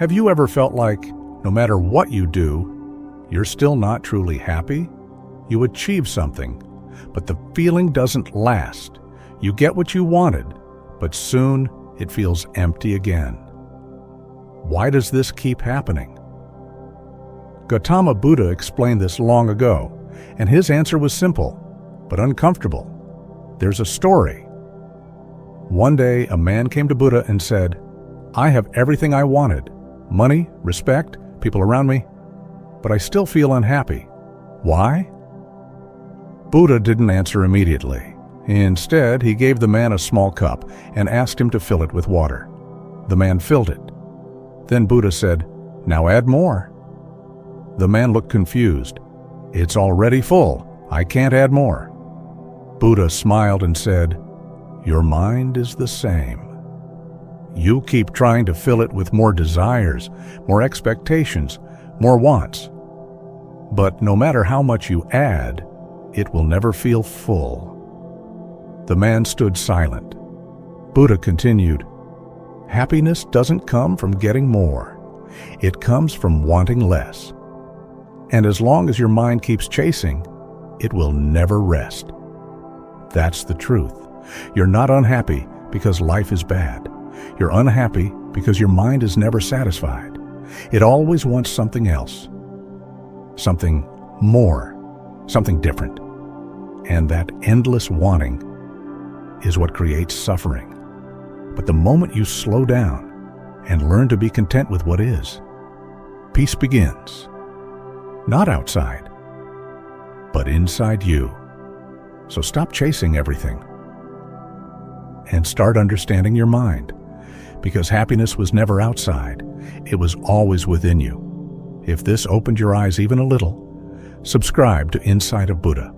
Have you ever felt like, no matter what you do, you're still not truly happy? You achieve something, but the feeling doesn't last. You get what you wanted, but soon it feels empty again. Why does this keep happening? Gautama Buddha explained this long ago, and his answer was simple, but uncomfortable. There's a story. One day, a man came to Buddha and said, "I have everything I wanted, money, respect, people around me, but I still feel unhappy. Why?" Buddha didn't answer immediately. Instead, he gave the man a small cup and asked him to fill it with water. The man filled it. Then Buddha said, "Now add more." The man looked confused. "It's already full. I can't add more." Buddha smiled and said, "Your mind is the same. You keep trying to fill it with more desires, more expectations, more wants. But no matter how much you add, it will never feel full." The man stood silent. Buddha continued, "Happiness doesn't come from getting more. It comes from wanting less. And as long as your mind keeps chasing, it will never rest." That's the truth. You're not unhappy because life is bad. You're unhappy because your mind is never satisfied. It always wants something else, something more, something different. And that endless wanting is what creates suffering. But the moment you slow down and learn to be content with what is, peace begins. Not outside, but inside you. So stop chasing everything and start understanding your mind, because happiness was never outside. It was always within you. If this opened your eyes even a little, subscribe to Inside of Buddha.